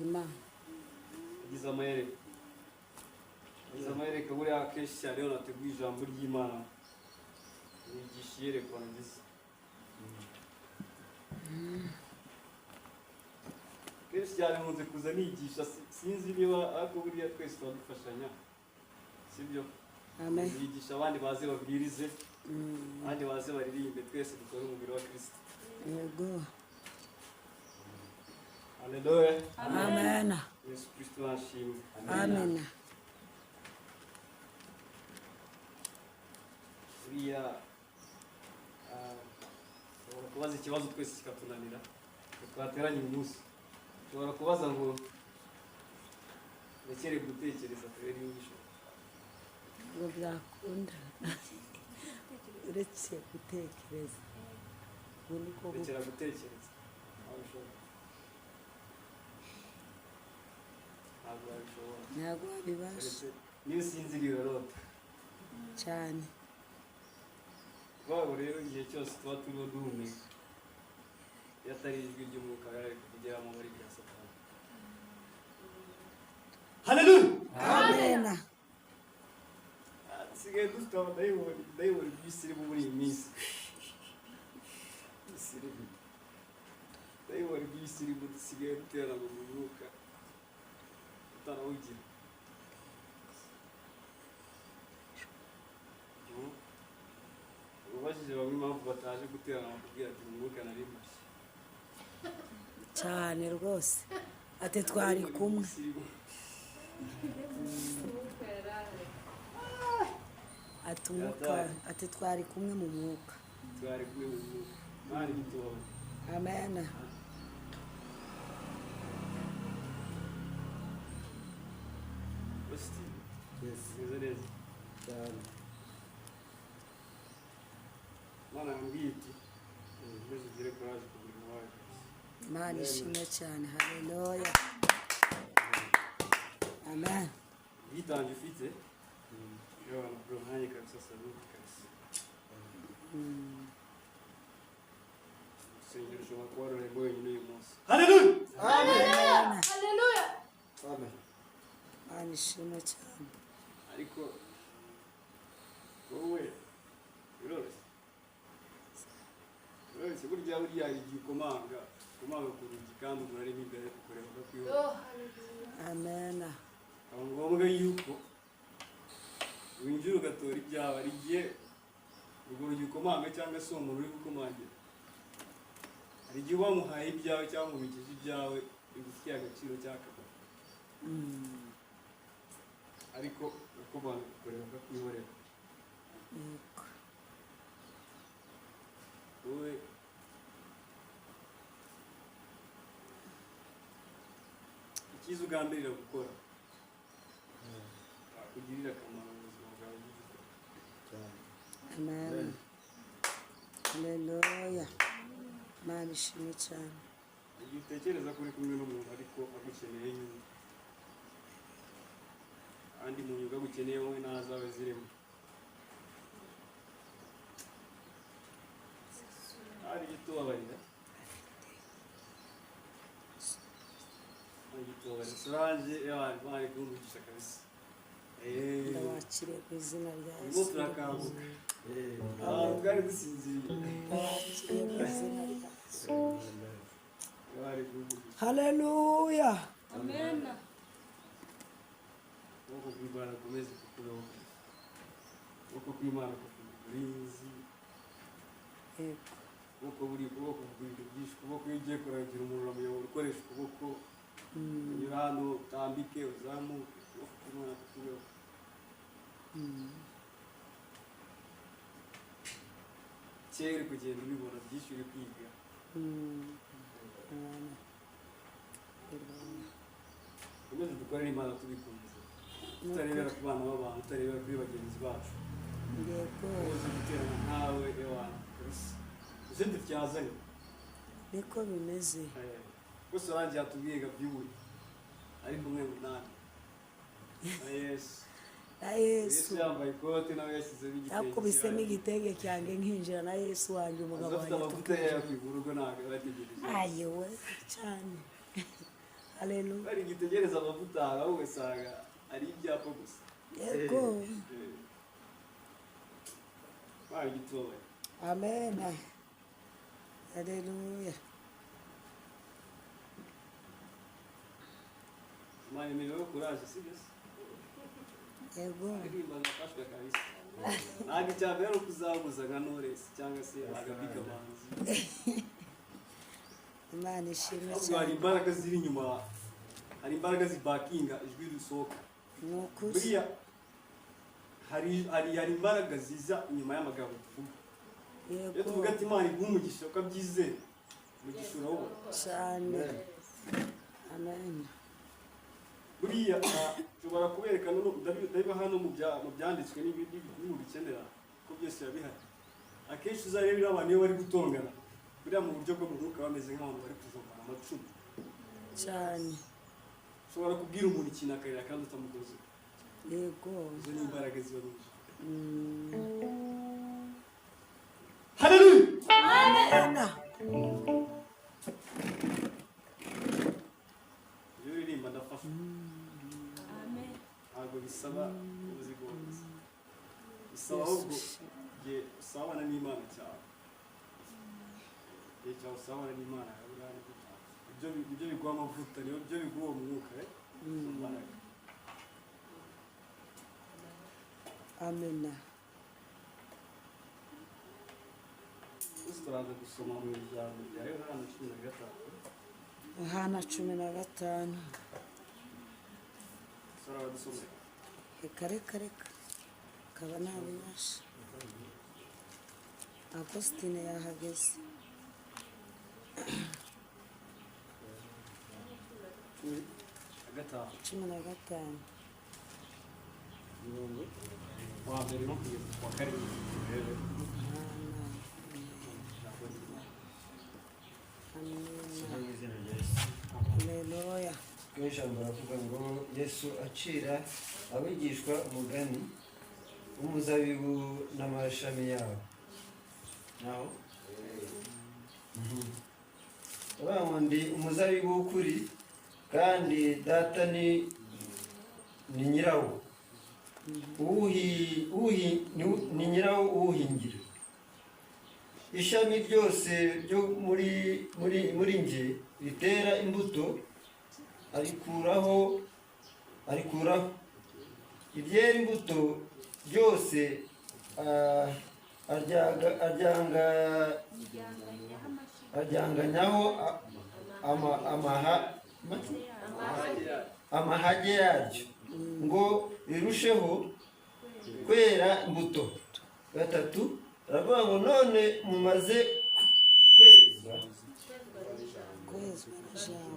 Imana agize amayereka buriya akenshi cyane iyo nateguye ijambo ry'Imana nigisha iyerekwa nagize kenshi cyane nkunze kuza nigisha sinzi niba ariko buriya twese turadufashanya sibyo amen yigisha abandi baze babwirize abandi baze baririmbe twese dukore umubiri wa Kristo yego Haleluya amen Yesu Kristo ashimwe amen buriya kubaza ikibazo twese kikatunanira twateranye umunsi ushobora kubaza ngo rekere gutekereza kubera inyigisho ngo byakunda uretse gutekereza ubundi ko rekera gutekereza ntabwo wabishobora ntabwo wabibasha niyo usinziriye urarota cyane rwabo rero igihe cyose tuba turiho duhumeka iyo atari ijwi ry'umwuka yari kugeramo muri bya Satani Haleluya amen sigaye dufite abadayimoni b'isirimu muri iyi minsi dayimoni b'isirimu dusigaye duterana mu mwuka utarawugira ubajije bamwe impamvu bataje guterana bakubwira ati mu mwuka nari mashya cyane rwose ati twari kumwe ati umwuka ati twari kumwe mu mwuka twari kumwe mu mwuka mani gitoya amen basti meze neza cyane mana mbwiye iti mbese ugire courage ku murimo wawe Imana ishimwe cyane haleluya amen ubwitange ufite iyo abantu bro nanjye kabisa saluti kabisa urusengero ushobora kuba rurembo wenyine uyu munsi haleluya amen Haleluya. amen Imana ishimwe cyane ariko wowe biroroshye burya igihe ukomanga ku rugi kandi umuntu arimo imbere kureba no kwihuta Oh, haleluya. amen aba ngombwa yuko winjira ugatora ibyawe ari igihe urwo rugi ukomanga cyangwa se uwo muntu uri gukomangira hari igihe wamuhaye ibyawe cyangwa umubikije ibyawe bigufitiye agaciro cy'akagabo ariko ukomanga kureba no kwihorera yego wowe icyiza ugambirira gukora wakugirira akamaro mu buzima bwawe amen haleluya Imana ishimwe cyane igihe utekereza ko uri kumwe n'umuntu ariko agukeneye nyine kandi mu nyungu agukeneye wowe nta zawe zirimo hari icyo tubabarira Solange bari kumvugisha kabisa ndabakiriye ku izina rya ubwo Yesu turakanguka bwari dusinziriye ndabakiriye ku izina rya Yesu bari kumvugisha haleluya Amen. ukuboko kw'Imana gukomeze kukubaho ukuboko kw'Imana kukurinzi yego ukuboko buri kuboko kubintu byinshi ukuboko iyo ugiye kuragira umuntu uramuyobora ukoresha ukuboko unyura hano utambike uzamuke ukuboko kw'Imana kukubaho kera uri kugenda ubibona byinshi uri kwiga ukomeze dukorere Imana tubikunze tutarebera ku bana b'abantu tutarebera kuri bagenzi bacu yego uzi guterana nkawe ewana kabisa uze dutyazanye niko bimeze gusa urangiye yatubwiye gabyiburi ari kumwe munani na Yesu na Yesu yambaye ikote nawe yashyizeho igitenge yakubisemo igitenge cyanjye nkinjira na Yesu wanjye umugabo afite wanjye amavuta ye yakwiga urugo ntabwo yabategereje ayewe cyane haleluya bari gitegereza amavuta aho ugasanga ari ibyapa gusa yego bari gitoya amen haleluya mani niwe kuraje sibyo yego aririmba nafashwe kabisa ntabwo icyambere ari ukuzabuza nka Knowless cyangwa se agabika manzi imana ishimwe ahubwo hari cyane imbaraga ziri inyuma hari imbaraga zibakinga ijwi risohoka ni ukuri buriya hari imbaraga ziza inyuma y'amagambo tuvuga iyo yego tuvuga ati imana iguha umugisha ukabyizera umugisha urawubona cyane amen buriya nshobora kubereka ndabiba hano mu byanditswe n'ibindi bintu bikenera ko byose biba bihari akenshi uzarebera abantu iyo bari gutongana buriya mu buryo bwo mu mwuka bameze nk'abantu bari kujomana amacumu cyane ushobora kubwira umuntu ikintu akarira kandi utamukoze yego izo ni imbaraga ziba nyinshi Mm. haleluya amen iyo uririmba ndafasha Amen. ntabwo bisaba ubuzi bwose bisaba ahubwo igihe usabana n'imana cyawe igihe cyawe usabana n'imana yawe uriya nibwo cyane ibyo biguha amavuta niyo byo biguha uwo mwuka izo mbaraga amen gusa turaza gusoma mu ijambo rya Yohana 15 Yohana 15 sara dusome reka reka reka kaba ntabibasha Agostine yahageze 15 wa mbere no kugeza ku wa karindwi rero haleluya ijambo baravuga ngo yesu acira abigishwa umugani w'umuzabibu n'amashami yawo naho uravuga ngo ndi umuzabibu w'ukuri kandi data ni nyirawo ni nyirawo uwuhingira ishami ryose ryo muri nge ritera imbuto arikuraho iryera imbuto ryose aryanganyaho amahage yaryo ngo rirusheho kwera imbuto. 3 aravuga ngo none mumaze kwezwa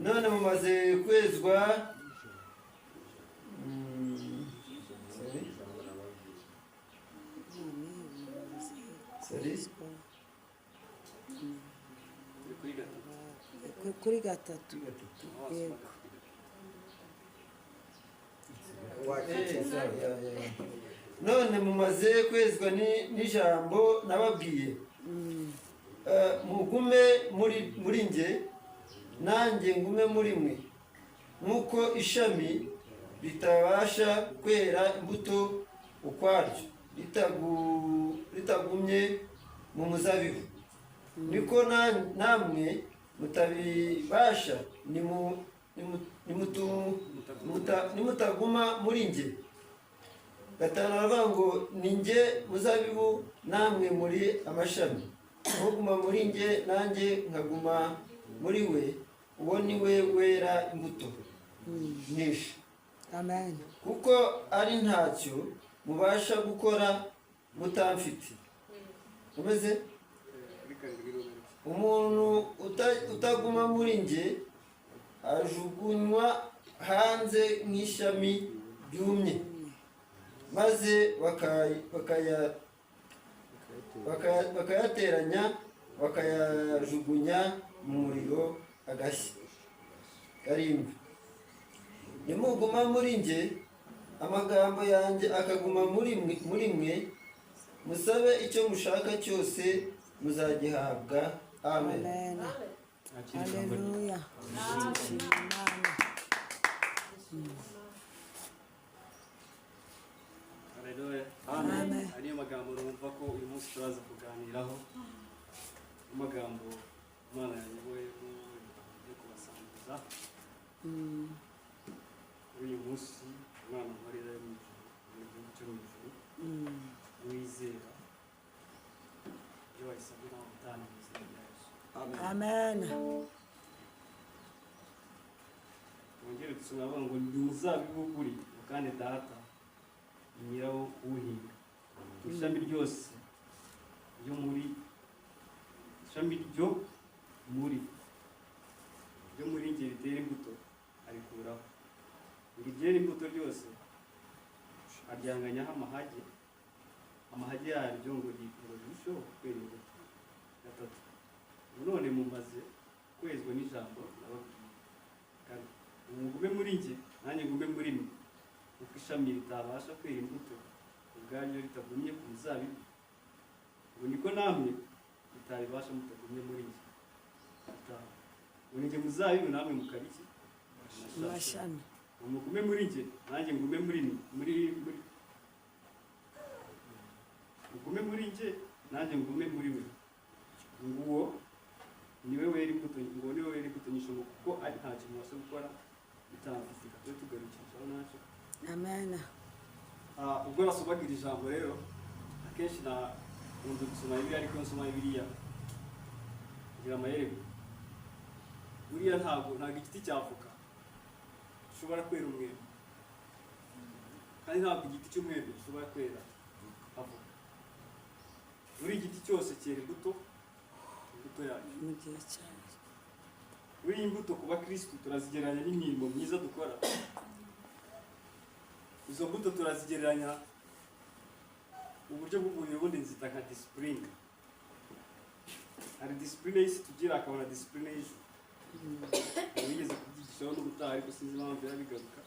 none mumaze kwezwa kuri gatatu yego none mumaze kwezwa n'ijambo nababwiye mugume muri nge nanjye ngume muri mwe nk'uko ishami ritabasha kwera imbuto ukwaryo ritagumye mu muzabibu niko namwe mutabibasha nimutaguma muri nge. 5 aravuga ngo ni nge muzabibu namwe muri amashami uguma muri nge nanjye nkaguma muri we uwo ni we wera imbuto nyinshi. amen kuko ari ntacyo mubasha gukora mutamfite. umeze umuntu utaguma muri nge ajugunywa hanze nk'ishami ryumye maze bakayateranya bakayajugunya mu muriro agashya. 7 nimuguma muri nge amagambo yanjye akaguma muri mwe musabe icyo mushaka cyose muzagihabwa. amen. haleluya Imana Haleluya. Amen. Ariyo magambo numva ko uyu munsi turaza kuganiraho, amagambo Imana yayoboye yo kubasangiza. Uyu munsi Imana nkorera yo mu gihugu cyo mu ijuru, wizera iyo wayisabye nawe utana mu izina rya Yesu. Amen. Wongere dusoma ngo ndi umuzabibu uri kandi data ni nyirawo uwuhinga. Ishami ryose ryo muri njye ritera imbuto arikuraho, ngo iryera imbuto ryose aryanganyaho amahage yaryo ngo rirusheho kwera imbuto. 3, none mumaze kwezwa n'ijambo nababwiye, kandi mugume muri njye nanjye ngume muri mwe, kuko ishami ritabasha kwera imbuto ubwaryo ritagumye ku muzabibu, ubu niko namwe mutabibasha mutagumye muri njye. Ngo ni njye muzabibu namwe mukaba iki? Amashami. Mugume muri njye nanjye ngume muri mugume muri njye nanjye ngume muri we, nguwo niwe wera imbuto, ngo niwe wera imbuto nyinshi, kuko ari nta kintu wase gukora bitamfisika. Twe tugarukishaho nacyo. Amen. Ubwo nasomaga iri jambo rero, akenshi nkunze gusoma Bibiliya, ariko nsoma Bibiliya ngira amayereko. Buriya ntabwo igiti cy'avoka gishobora kwera umwembe, kandi ntabwo igiti cy'umwembe gishobora kwera avoka. Buri igiti cyose cyera imbuto yayo Mu gihe cyayo. buri imbuto ku bakristo turazigereranya n'imirimo myiza dukora. Izo mbuto turazigereranya uburyo bw'umubiri, ubundi nzita nka disipurine. Hari disipurine y'isi tugira, akabona disipurine y'ijuru. Wigeze kubyigishaho n'ubutaha, ariko sinzi impamvu yarabigaruka.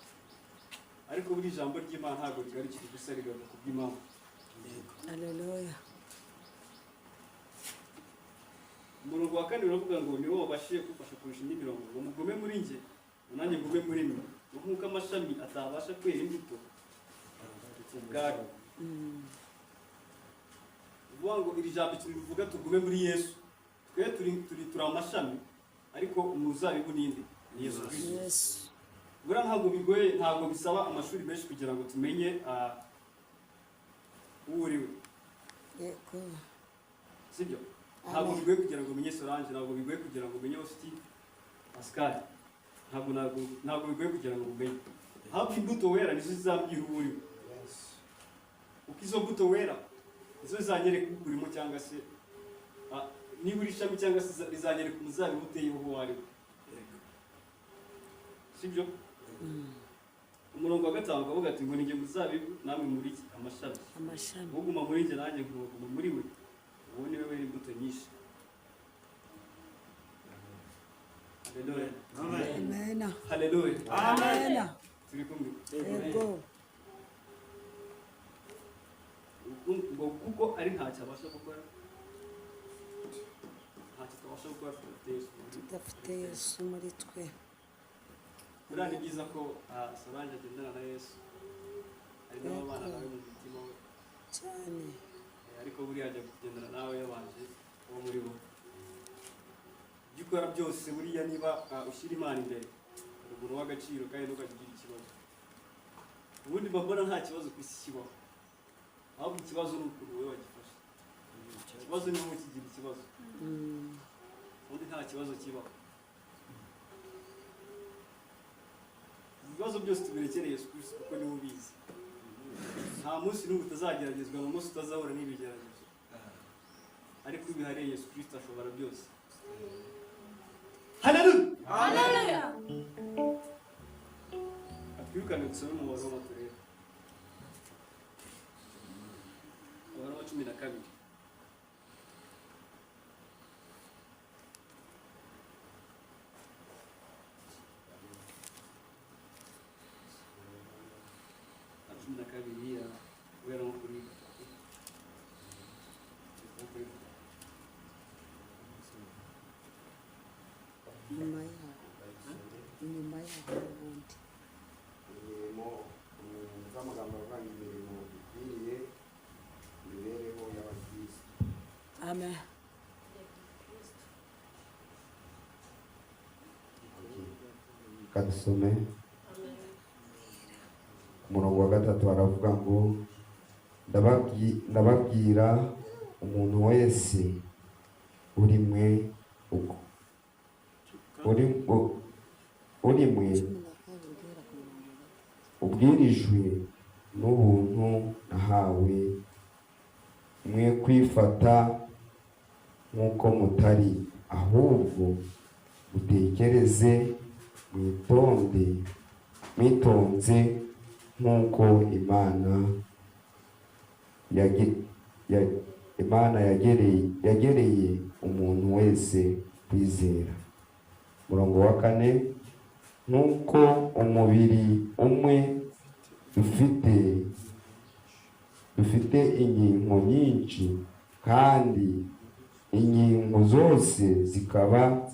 Ariko buri ijambo ry'Imana ntabwo rigarukira gusa, rigaruka ku bw'impamvu. Haleluya. Umurongo wa 4 uravuga ngo niwo wabashije kufasha kurusha indi mirongo, ngo mugume muri njye nanjye ngume muri mwe, nk'uko amashami atabasha kwera imbuto ubwaryo. Uvuga ngo iri jambo rivuga tugume muri Yesu. Twe turi amashami, ariko umuzabibu ninde? Ni Yesu Kristo. Yes. Buriya ntabwo bigoye, ntabwo bisaba amashuri menshi kugira ngo tumenye uwo uri we. Yego. Sibyo? Ntabwo bigoye kugira ngo umenye Solange, ntabwo bigoye kugira ngo umenye Ofiti Pascal. Ntabwo bigoye kugira ngo umenye. Hafi imbuto wera nizo zizambwira uwo uri we. Uko izo mbuto wera nizo zizanyereka urimo, cyangwa se niba uri ishami, cyangwa se rizanyereka umuzabibu uteye uwo ari we. Sibyo? Umurongo wa 5 ukavuga ati ngo ni njye muzabibu namwe muri amashami. Amashami. Uguma muri njye nanjye nguma muri we, uwo niwe wera imbuto nyinshi. Haleluya. Amen. Haleluya. Amen. Turi kumwe. Yego. Ngo kuko ari ntacyo abasha gukora, ntacyo twabasha gukora Tudafite Yesu muri twe. Buriya ni byiza ko Solange agendana na Yesu, ari nawe abana nawe mu mutima we Cyane. ariko buriya ajya kugendana nawe yabanje uwo muri bo. Ibyo ukora byose buriya niba ushyira Imana imbere, uri umuntu w'agaciro kandi ntukagira ikibazo. Ubundi mbona nta kibazo ku isi kibaho, ahubwo ikibazo ni ukuntu wowe wagifashe. Ikibazo ni wowe ukigira ikibazo, ubundi nta kibazo kibaho. Ibibazo byose tubirekereye Yesu Kristo, kuko niwe ubizi. Nta munsi n'umwe utazageragezwa, mu munsi utazahura n'ibigeragezo, ariko ibihariye Yesu Kristo ashobora byose. Haleluya. Haleluya. Atwirukane gusoma mu Baroma turebe. Baroma 12. Guhera nko kuri Nyuma yaho ubundi. kadusome umurongo wa 3 aravuga ngo ndababwira umuntu wese urimwe ubwirijwe n'ubuntu nahawe, mwe kwifata nk'uko mutari, ahubwo mutekereze mwitonze nk'uko Imana yagereye umuntu wese kwizera. Murongo wa 4, nk'uko umubiri umwe dufite ingingo nyinshi, kandi ingingo zose zikaba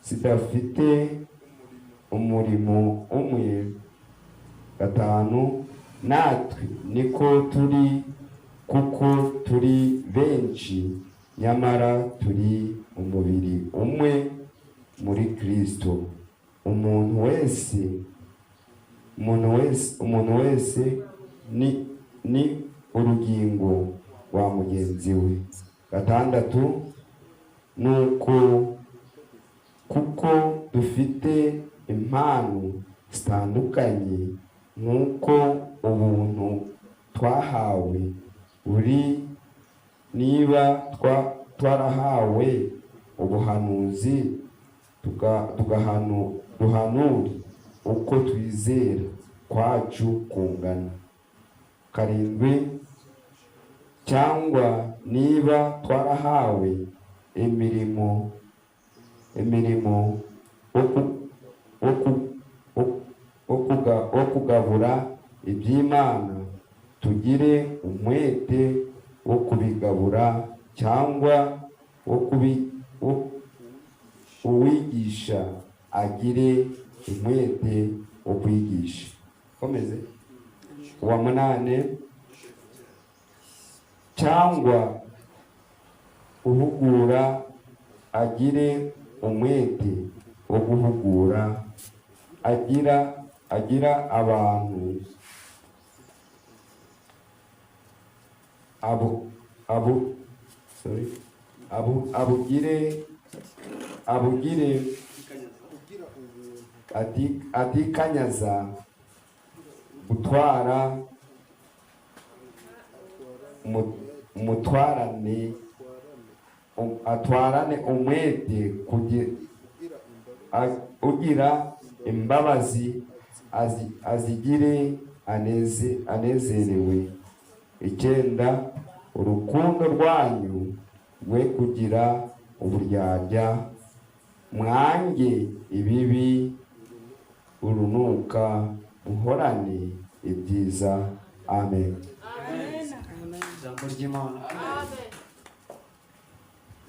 zidafite umurimo umwe. 5, natwe niko turi, kuko turi benshi, nyamara turi umubiri umwe muri Kristo. Umuntu wese ni urugingo rwa mugenzi we. 6, kuko dufite impano zitandukanye nk'uko ubuntu twahawe buri. Niba twarahawe ubuhanuzi, duhanure uko twizera kwacu kungana. 7, cyangwa niba twarahawe imirimo wo kugabura iby'Imana, tugire umwete wo kubigabura, cyangwa uwigisha agire umwete wo kwigisha. Komeze. 8, cyangwa uhugura agire umwete wo guhugura, agira abantu abugire atikanyaza, gutwara atwarane umwete, ugira imbabazi azigire anezerewe. 9, urukundo rwanyu rwe kugira uburyarya, mwange ibibi, urunuka, muhorane ibyiza. Amen. Ijambo ry'Imana.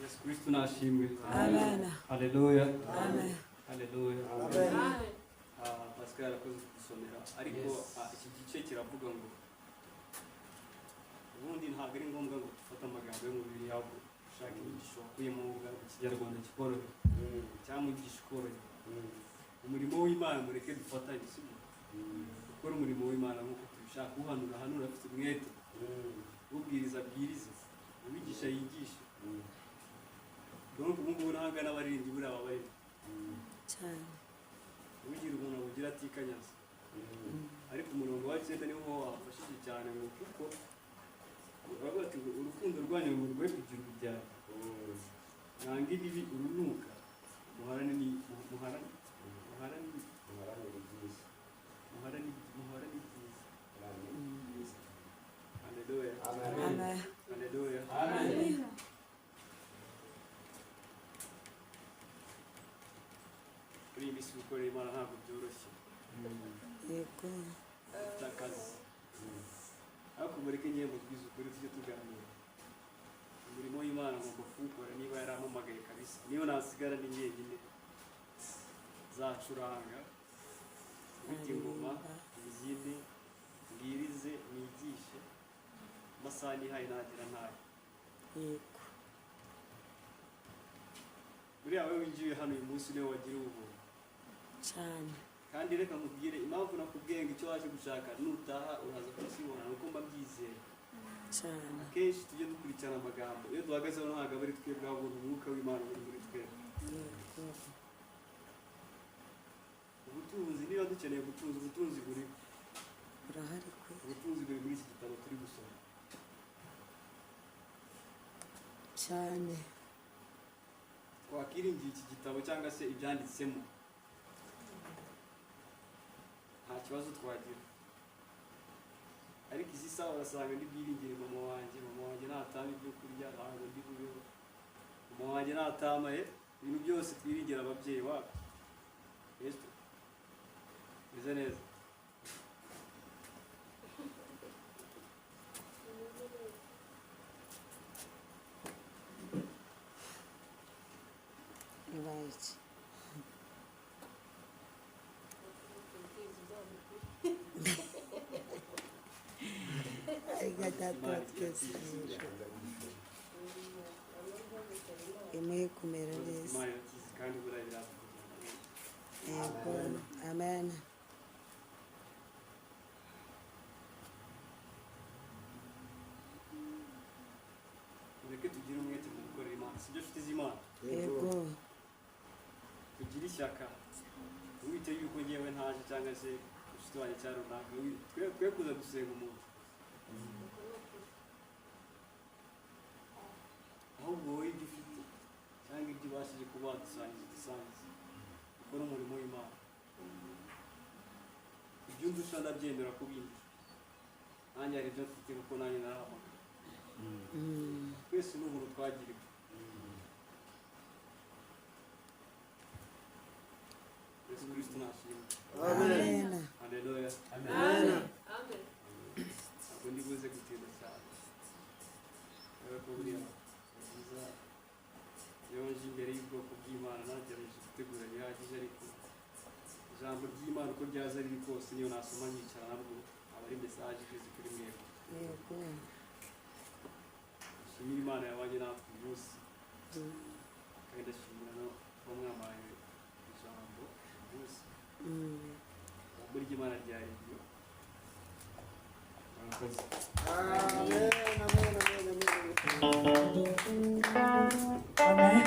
Yesu Kristo nashimwe. Amen. Haleluya. Amen. Haleluya. Amen. Pascal arakoze gusomera, ariko iki gice kiravuga ngo ubundi ntabwo ari ngombwa ngo dufate amagambo yo mu Bibiliya, ahubwo ushaka inyigisho wakuyemo mu Kinyarwanda kikoroheye cyangwa inyigisho ikoroheye. Umurimo w'Imana mureke dufatanye, sibyo? Gukora umurimo w'Imana nk'uko tubishaka. Uhanura hanura afite umwete, ubwiriza abwirize, uwigisha yigisha. Donc ubu ngubu ntabwo n'abaririmbyi buriya babarimo cyane, ugira umuntu abugira atikanyaza. Ariko umurongo wa 9 niwo wafashije cyane, ngo kuko bavuga ati urukundo rwanyu rwe kugira uburyarya, nanga ibibi, urunuka, muharane ibyiza. Haleluya. Amen. Haleluya. Amen. Kuri iyi minsi gukorera Imana ntabwo byoroshye. Yego. Ufite akazi. Ariko mureke ngiye mubwiza ukuri, tujye tuganira. Umurimo w'Imana ngomba kuwukora niba yarampamagaye kabisa. Niyo nasigara ni njyenyine, zacuranga, mfite ingoma, izindi, mbwirize, nigishe, amasaha nihaye nagira ntayo. Yego. Buriya wowe winjiye hano uyu munsi niwe wagira ubuntu cyane. kandi reka nkubwire impamvu nakubwiye ngo icyo waje gushaka nutaha uraza kukibona nuko mba byizeye cyane. akenshi tujye dukurikirana amagambo iyo duhagaze hano ntabwo aba ari twebwe ahubwo umwuka w'Imana uri muri twebwe. Ubutunzi niba dukeneye ubutunzi, ubutunzi buri Burahari kwe. ubutunzi buri muri iki gitabo turi gusoma Cyane. twakiringiye iki gitabo cyangwa se ibyanditsemo nta kibazo twagira, ariko izi sawa urasanga ndibyiringire mama wanjye natama ibyo kurya ntabwo ndi bubeho, mama wanjye natamaye ibintu byose twiringira ababyeyi bacu. Yesu meze neza. Right. I got that thought case. Imuhe kumera neza. Imana irakizi kandi buriya biratugirira neza. Yego. Amen. Mureke tugire umwete mu gukorera Imana, sibyo nshuti z'Imana? Yego. Tugire ishyaka wite yuko ngewe ntaje cyangwa se inshuti wanjye cyangwa runaka twe kuza gusenga umuntu, ahubwo wowe ibyo ufite cyangwa ibyo ubashije kuba wadusangiza ukora umurimo w'Imana. Ibyo ndusha ndabyemera ko bindi nanjye hari ibyo mfite kuko nanjye narahamagara. Twese ni ubuntu twagiriwe. Yesu Kristo nashimwe. Amen. Haleluya. Amen. Ntabwo ndi buze gutinda cyane kubera ko buriya byiza iyo nje imbere y'ubwoko bw'Imana nagerageje gutegura bihagije, ariko ijambo ry'Imana uko ryaza riri kose niyo nasoma nyicara nabwo aba ari mesaje igeze kuri mwebwe. Yego. Nshimira Imana yabanye natwe uyu munsi kandi ndashimira no kuba mwamaye ijambo uyu munsi. Ijambo ry'Imana ryari iryo. Murakoze. Amen. Amen.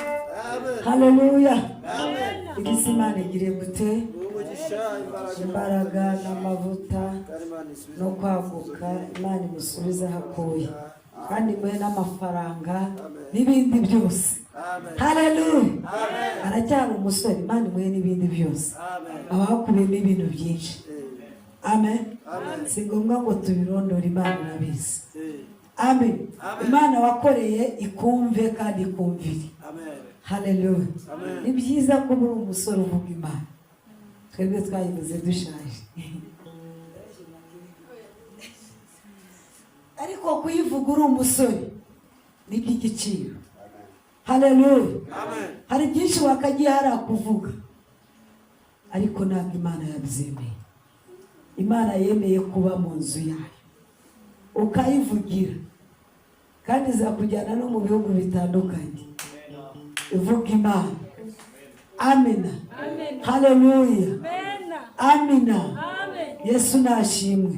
Haleluya. Amen. Igisi Imana igire gute? Umugisha, Imbaraga n'amavuta Imana isubize no kwaguka Imana imusubize hakuye, kandi imuhe n'amafaranga n'ibindi byose. Amen. Haleluya. Amen. Aracyari umusore, Imana imuhe n'ibindi byose. Amen. Abakubiyemo ibintu byinshi. Amen. Amen. Si ngombwa ngo tubirondore, Imana irabizi. Amen. Amen. Imana wakoreye ikumve kandi ikumvire. Amen. Haleluya. Amen. Ni byiza ko uri umusore uvuga Imana. Twebwe twayibuze dushaje. Ariko kuyivuga uri umusore ni iby'igiciro. Haleluya. Amen. Hari byinshi wakagiye harakuvuga, ariko ntabwo Imana yabyemeye. Imana yemeye kuba mu nzu yayo ukayivugira, kandi izakujyana no mu bihugu bitandukanye uvuga Imana. Amina. Haleluya. Amina. Yesu nashimwe.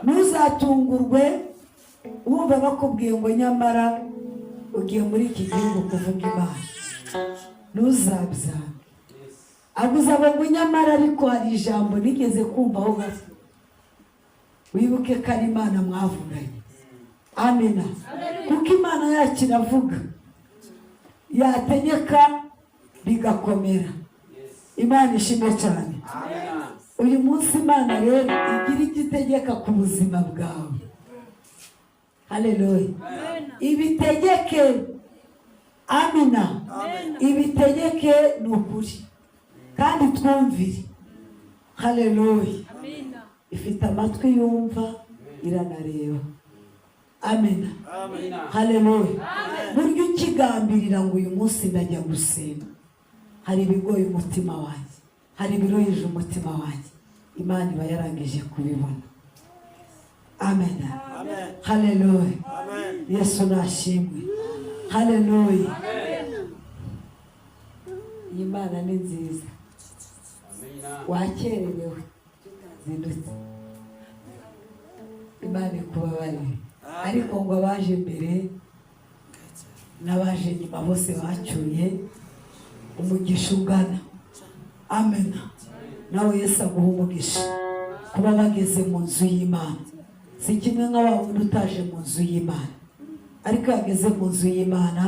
Ntuzatungurwe wumva bakubwiye ngo nyamara ugiye muri iki gihugu kuvuga Imana. Ntuzabyange. Aguza ngo nyamara ariko hari ijambo nigeze kumva aho gato, wibuke ko ari Imana mwavuganye. Amina. Kuko Imana yacu iravuga, yategeka bigakomera. Imana ishimwe cyane. Uyu munsi Imana rero igira igitegeka ku buzima bwawe. Haleluya. Ibitegeke. Amina. Ibitegeke ni ukuri kandi twumvire. Haleluya. Ifite amatwi yumva, iranareba. Amina. Haleluya. Burya ukigambirira ngo uyu munsi ndajya gusenga, hari ibigoye umutima wanjye, hari ibiruhije umutima wanjye, Imana iba yarangije kubibona. Amen. Haleluya. Yesu nashimwe. Haleluya. Imana ni nziza. wakererewe utazindutse, Imana ikubabarire. Ariko ngo abaje mbere n'abaje nyuma bose bacyuye umugisha ungana. Amena. Nawe Yesu aguha umugisha kuba bageze mu nzu y'Imana. Si kimwe nka wa wundi utaje mu nzu y'Imana, ariko yageze mu nzu y'Imana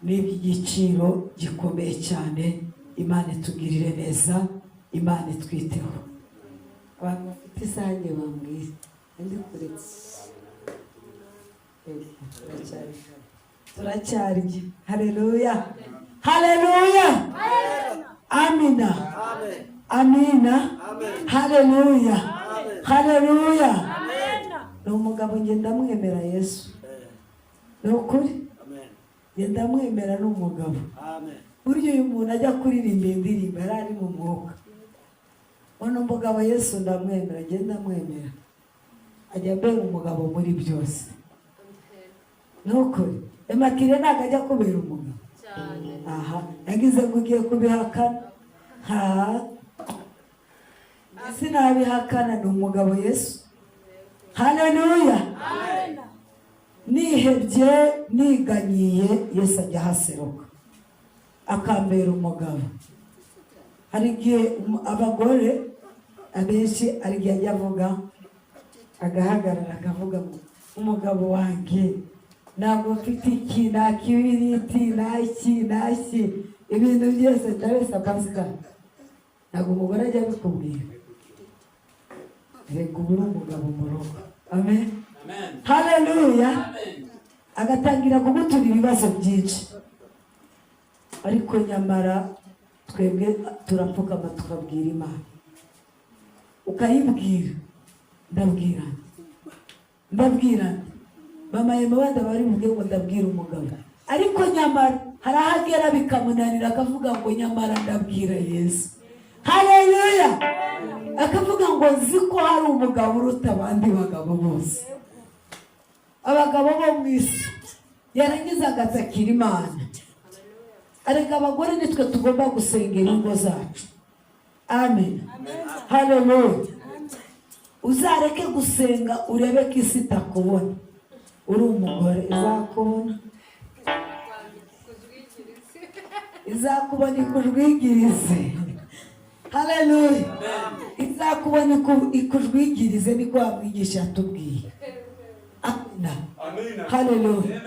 ni iby'igiciro gikomeye cyane. Imana itugirire neza, Imana itwiteho. Abantu bafite isange bambwira ndi kuretse turacyarye. Haleluya, haleluya, amina, amina, haleluya, haleluya. Ni umugabo ngenda mwemera Yesu, ni ukuri ngenda mwemera n'umugabo. Burya uyu muntu ajya kuririmba indirimbo yari ari mu mwuka. Uno mugabo Yesu ndamwemera, ngenda mwemera, ajya mbera umugabo muri byose. Ni ukuri Emakire ntabwo ajya kubera umugabo. Aha, yagize ngo ugiye kubihakana. Sinabihakana, ni umugabo Yesu. Haleluya. Nihebye niganyiye Yesu ajya haseruka akambera umugabo. Hari igihe abagore abenshi ari igihe ajya avuga, agahagarara akavuga ngo umugabo wanjye ntabwo mfite iki, nta kibiriti, naki ibintu byose ndabesa pasika. Ntabwo umugore ajya abikubwira. Reka ubu uri umugabo mu rugo. Amen, haleluya. Agatangira kugutura ibibazo byinshi, ariko nyamara twebwe turapfukama tukabwira Imana. Ukayibwira, ndabwirana mama yema banda bari muge ngo ndabwira umugabo, ariko nyamara hari ahagera bikamunanira akavuga ngo nyamara ndabwira Yesu. Haleluya. Akavuga ngo nzi ko hari umugabo uruta abandi bagabo bose, abagabo bo mu isi. Yarangiza agatakira Imana. Areka abagore nitwe tugomba gusengera ingo zacu. Amen, haleluya. Uzareke gusenga urebe ko isi itakubona. Uri umugore izakubona, izakubona ikujwigirize. Haleluya. Izakubona ikujwigirize, niko wamwigisha yatubwiye. Amina, haleluya.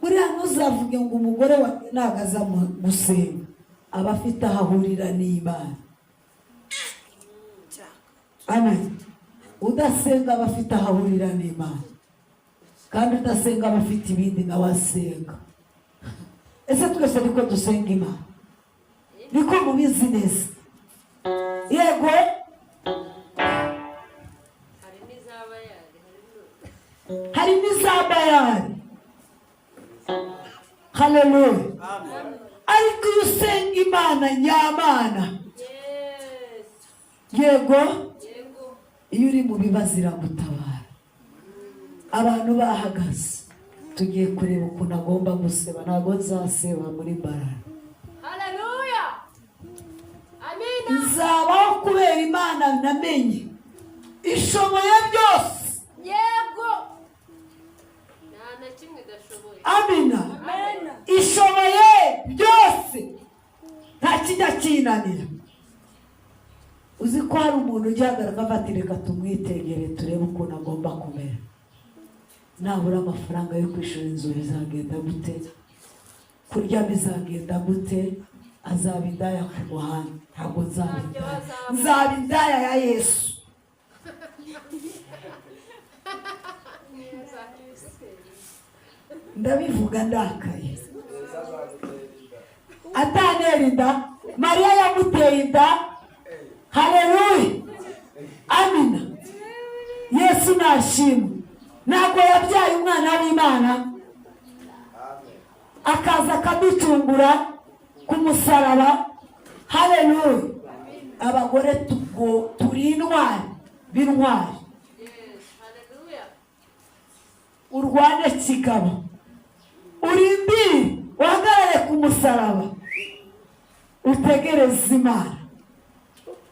Buriya ntuzavuge ngo umugore wa ntabwo aza gusenga, aba afite aho ahurira n'Imana. Amen. Udasenga aba afite aho ahurira n'Imana, kandi udasenga aba afite ibindi nawe asenga. Ese twese niko dusenga Imana? Niko mubizi neza? Yego. Hari n'izabayari. Haleluya. Ariko iyo usenga Imana nyamana, yego, iyo uri mu bibazo iragutabara. Abantu bahagaze, tugiye kureba ukuntu agomba guseba. Ntabwo nzaseba muri barara. Haleluya, amina. Nzabaho kubera Imana namenye ishoboye byose. Yego, nta na kimwe idashoboye. Amina, Amina. Ishoboye byose, nta kijya kinanira. Uzi ko hari umuntu ugihagarara afata, reka tumwitegere turebe ukuntu agomba kumera. Nabura amafaranga yo kwishura inzu bizagenda gute? Kurya bizagenda gute? Azaba indaya ku muhanda? Ntabwo nzaba indaya. Nzaba indaya ya Yesu. Ndabivuga ndakaye. Atanera inda, Mariya yamuteye inda. Haleluya, amina. Yesu nashimwe. Ntabwo yabyaye umwana w'Imana akaza akaducungura ku musaraba. Haleluya. Abagore turi intwari b'intwari. Urwane kigabo, urimbire, uhagarare ku musaraba, utegereze Imana.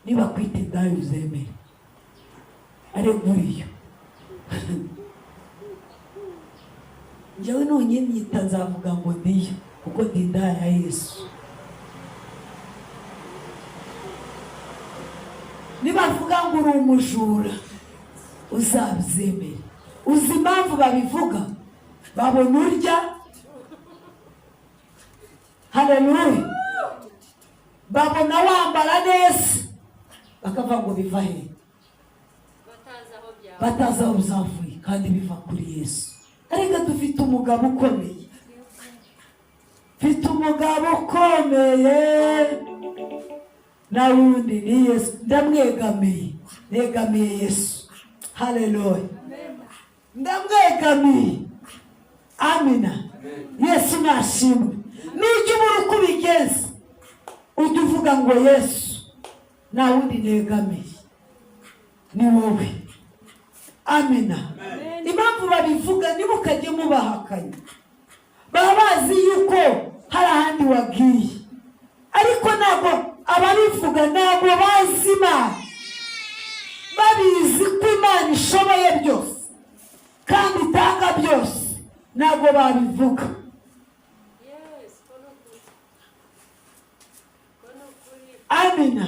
niba kwita indaya uzemere areguriyo njyewe nonyine nzavuga ngo ndiyo kuko ndi indaya ya Yesu. nibavuga ngo uri umujura uzabyemere. uzi impamvu babivuga? babona urya. haleluya. babona wambara neza bakavuga ngo biva he, batazi aho bizavuye kandi biva kuri Yesu. ariko dufite umugabo ukomeye, mfite umugabo ukomeye na wundi ni Yesu. ndamwegamiye, negamiye Yesu. haleluya. ndamwegamiye. amina. Yesu nashimwe. nujya ubura uko ubigeze ujya uvuga ngo Yesu nta wundi negamiye ni wowe. amina. impamvu babivuga ntimukajye mubahakanya. baba bazi yuko hari ahandi wagiye, ariko ntabwo ababivuga ntabwo bazi Imana. babizi ko Imana ishoboye byose kandi itanga byose, ntabwo babivuga. amina.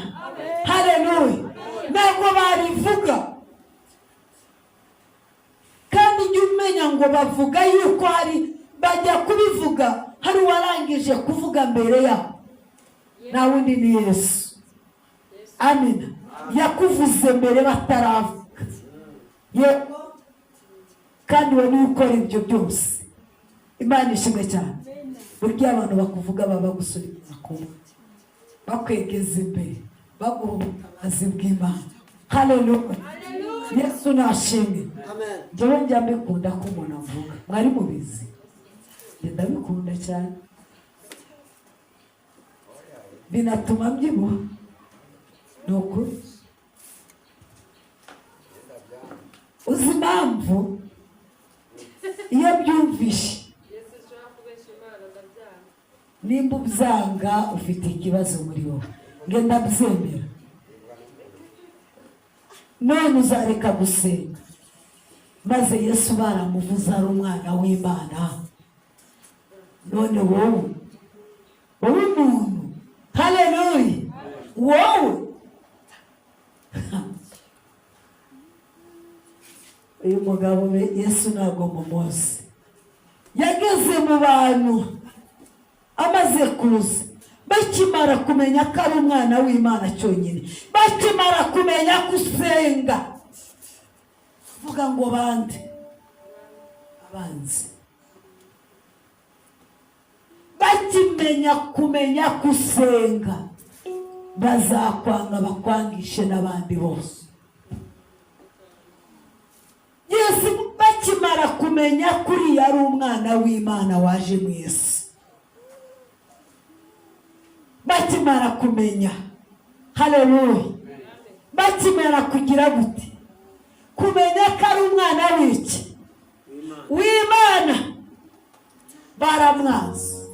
haleluya. ntabwo babivuga. kandi ujye umenya ngo bavuga yuko hari, bajya kubivuga hari uwarangije kuvuga mbere yabo. nta wundi ni Yesu. amina. yakuvuze mbere bataravuga. yego. kandi we niwe ukora ibyo byose. Imana ishimwe cyane. burya abantu bakuvuga baba bagusubiza kuba, bakwegeza imbere, baguha ubutabazi bw'Imana. haleluya. Yesu nashimwe. njyewe njya mbikunda ko umuntu avuga. mwari mubizi? ndabikunda cyane, binatuma mbyibuha. ni ukuri. uzi impamvu? iyo byumvishe nimba ubyanga ufite ikibazo muri wowe. ngenda byemera. none uzareka gusenga maze Yesu baramuvuze ari umwana w'Imana. none wowe umuntu, haleluya, wowe uyu mugabo Yesu ntabwo mumuzi. yageze mu bantu amaze kuza, bakimara kumenya ko ari umwana w'Imana cyonyine, bakimara kumenya gusenga, vuga ngo bande abanzi, bakimenya kumenya gusenga, bazakwanga bakwangishe n'abandi bose. Yesu bakimara kumenya kuri yari umwana w'Imana waje mu isi, bakimara kumenya, haleluya, bakimara kugira gute? kumenya ko ari umwana w'iki? w'Imana. baramwaza,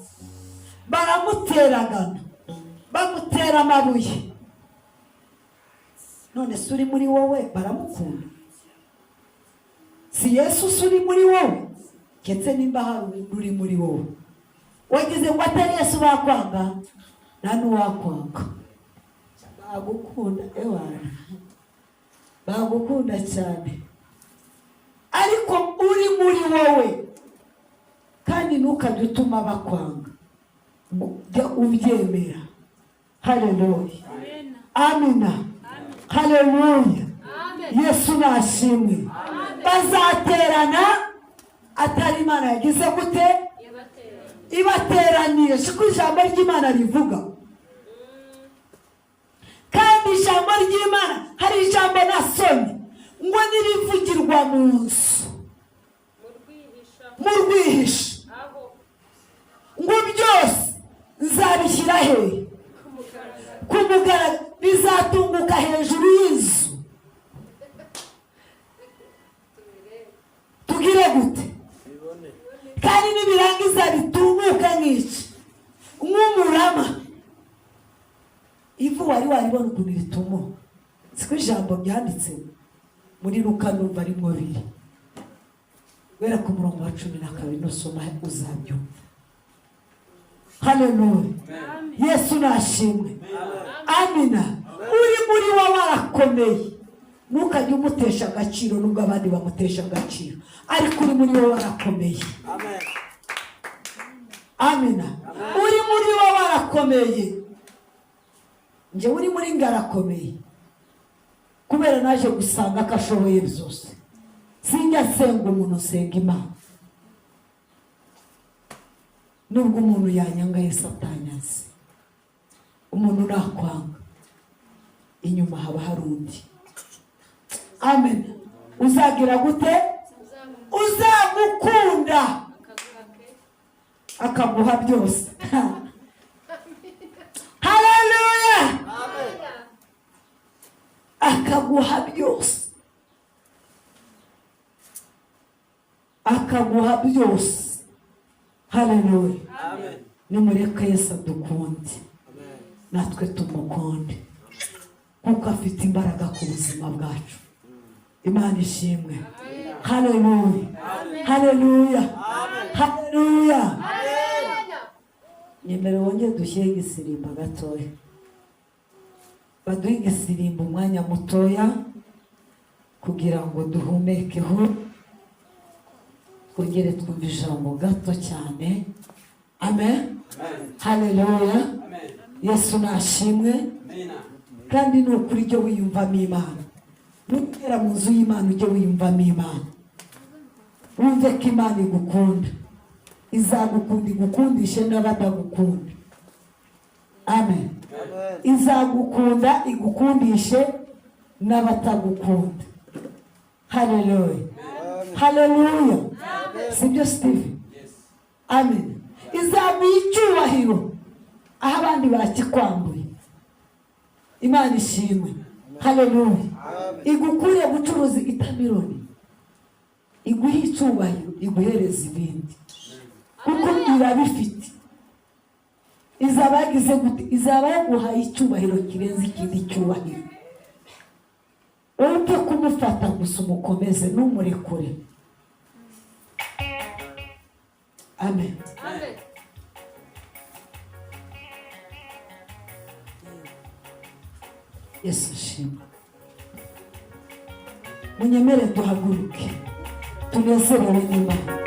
baramuteragana, bamutera amabuye. none se uri muri wowe baramukunda? si Yesu uri muri wowe? ketse nimba hari uri muri wowe wagize ngo atari Yesu bakwanga, nta n'uwakwanga. bagukunda ewana, bagukunda cyane, ariko uri muri wowe. kandi ntukajye utuma bakwanga, jya ubyemera. haleluya. amina. haleluya. Yesu nashimwe. bazaterana atari Imana yagize gute? ibateraniye. siko ijambo ry'Imana rivuga. kandi ijambo ry'Imana hari ijambo nasomye ngo nirivugirwa mu nzu, mu rwihisho, ngo byose nzabishyira he? ku mugaragaro. bizatunguka hejuru y'inzu. tugire gute? kandi nibirangiza bitunguka nk'iki? nk'umurama. ivu wari waribona ukuntu rituma siko ijambo byanditse muri Luka numva rimwe biri wera ku murongo wa 12 nusoma uzabyumva. Haleluya. Yesu nashimwe. Amina. Uri muri wa warakomeye ntukajye umutesha agaciro nubwo abandi bamutesha agaciro, ariko uri muri wa warakomeye. Amina. Uri muri wa warakomeye. Nje uri muri ngarakomeye kubera naje gusanga ko ashoboye byose. Sinjya senga umuntu, senga Imana. Nubwo umuntu yanyanga Yesu atanyaze, umuntu nakwanga inyuma haba hari undi. Amen. Uzagira gute? Uzagukunda akaguha byose. Haleluya. Akaguha byose. Akaguha byose. Haleluya. Nimureke Yesu adukunde, natwe tumukunde, kuko afite imbaraga ku buzima bwacu. Imana ishimwe. Haleluya. Haleluya. Haleluya. Nyemere wongere dushyire igisirimba gatoya. Baduhe igisirimba umwanya mutoya kugira ngo duhumekeho, twongere twumve ijambo gato cyane. Amen. Haleluya. Yesu nashimwe. Kandi ni ukuri ujye wiyumvamo Imana. Nugera mu nzu y'Imana ujye wiyumvamo Imana. Wumve ko Imana igukunda. Izagukunda, igukundishe n'abatagukunda. Amen. Izagukunda, igukundishe n'abatagukunda. Haleluya. Haleluya. Sibyo Steve? Amen. Izaguha icyubahiro aho abandi bakikwambuye. Imana ishimwe. Haleluya. Igukure gucuruza itamironi, iguhe icyubahiro, iguhereza ibindi, kuko irabifite. Izaba yagize gute? Izaba yaguhaye icyubahiro kirenze ikindi cyubahiro. Wowe kumufata gusa umukomeze n'umurekure. Amen. Amen. Yesu shima. Munyemere duhaguruke tunezerewe n'Imana.